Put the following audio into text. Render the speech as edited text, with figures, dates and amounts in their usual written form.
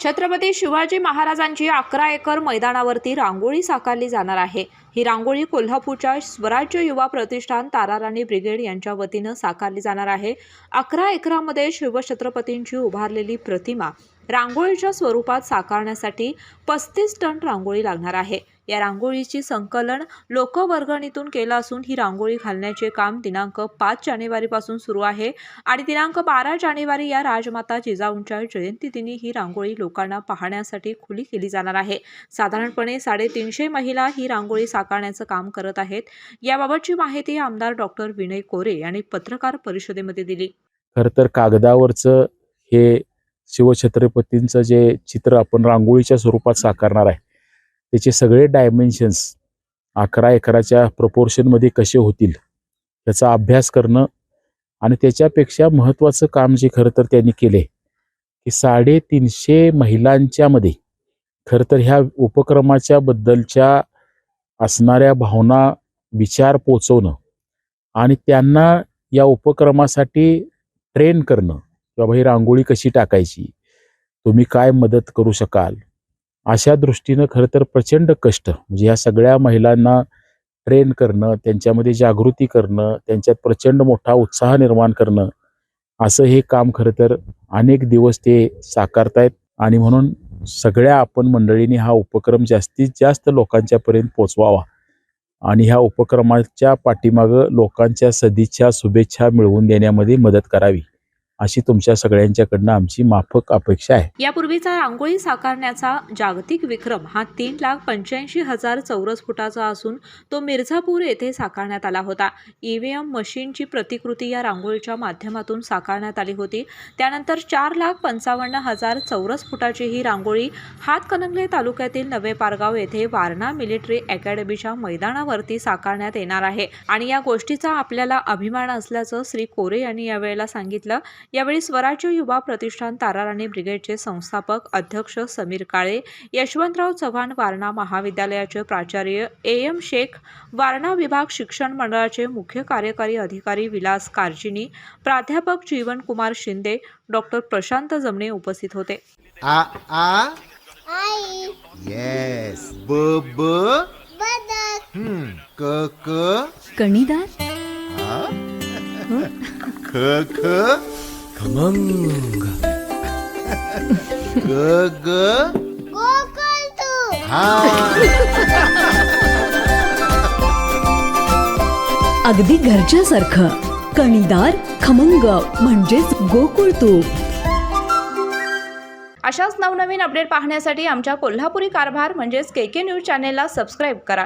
छत्रपती शिवाजी महाराजांची 11 एकर मैदानावरती रांगोळी साकारली जाणार आहे। ही रांगोळी कोल्हापूरच्या स्वराज्य युवा प्रतिष्ठान ताराराणी ब्रिगेड यांच्या वतीनं साकारली जाणार आहे। 11 एकरामध्ये शिवछत्रपतींची उभारलेली प्रतिमा रांगोळीच्या स्वरूपात साकारण्यासाठी 35 टन रांगोळी लागणार आहे। या रांगोळीची संकलन लोकवर्गणीतून केलं असून ही रांगोळी घालण्याचे काम दिनांक 5 जानेवारीपासून सुरू आहे आणि दिनांक 12 जानेवारी या राजमाता जिजाऊंच्या जयंतीदिनी ही रांगोळी लोकांना पाहण्यासाठी खुली केली जाणार आहे। साधारणपणे 350 महिला ही रांगोळी साकारण्याचं काम करत आहेत। याबाबतची माहिती आमदार डॉक्टर विनय कोरे यांनी पत्रकार परिषदेमध्ये दिली। खरं तर कागदावरचं हे शिवछत्रपतींचं जे चित्र आपण रांगोळीच्या स्वरूपात साकारणार आहे त्याचे सगळे डायमेन्शन्स 11 एकराच्या प्रपोर्शनमध्ये कसे होतील याचा अभ्यास करणं आणि त्याच्यापेक्षा महत्त्वाचं काम जे खरं तर त्यांनी केले की 350 महिलांच्या मध्ये खरं तर ह्या उपक्रमाच्या बद्दलच्या असणाऱ्या भावना विचार पोचवणं आणि त्यांना या उपक्रमासाठी ट्रेन करणं की बाबा ही रांगोळी कशी टाकायची, तुम्ही काय मदत करू शकाल, अशा दृष्टीनं खरं तर प्रचंड कष्ट म्हणजे या सगळ्या महिलांना ट्रेन करणं, त्यांच्यामध्ये जागृती करणं, त्यांच्यात प्रचंड मोठा उत्साह निर्माण करणं, असं हे काम खरं तर अनेक दिवस ते साकारतायत आणि म्हणून सगळ्या आपण मंडळींनी हा उपक्रम जास्तीत जास्त लोकांच्यापर्यंत पोचवावा आणि ह्या उपक्रमाच्या पाठीमागं लोकांच्या सदिच्छा शुभेच्छा मिळवून देण्यामध्ये मदत करावी अशी तुमच्या सगळ्यांच्याकडनं आमची माफक अपेक्षा आहे। यापूर्वीचा रांगोळी साकारण्याचा जागतिक विक्रम हा 3,85,000 चौरस फुटाचा असून तो मिर्झापूर येथे साकारण्यात आला होता। EVM मशीनची प्रतिकृती या रांगोळीच्या माध्यमातून साकारण्यात आली होती। त्यानंतर 4,55,000 चौरस फुटाची ही रांगोळी हातकणंगले तालुक्यातील नवे पारगाव येथे वारणा मिलिटरी अकॅडमीच्या मैदानावरती साकारण्यात येणार आहे आणि या गोष्टीचा आपल्याला अभिमान असल्याचं श्री कोरे यांनी यावेळेला सांगितलं। यावेळी स्वराज्य युवा प्रतिष्ठान ताराराणी ब्रिगेडचे संस्थापक अध्यक्ष समीर काळे, यशवंतराव चव्हाण वारणा महाविद्यालयाचे प्राचार्य AM शेख, वारणा विभाग शिक्षण मंडळाचे मुख्य कार्यकारी अधिकारी विलास कारजिनी, प्राध्यापक जीवन कुमार शिंदे, डॉक्टर प्रशांत जमणे उपस्थित होते। आ आ आई यस ब ब बदक क क कणीदार ख ख खमंग ग ग गोकुळतू अगदी घरच्यासारखं कणीदार खमंग म्हणजेच गोकुळ तूप। अशाच नवनवीन अपडेट पाहण्यासाठी आमच्या कोल्हापुरी कारभार म्हणजेच KK न्यूज चॅनेलला सबस्क्राईब करा।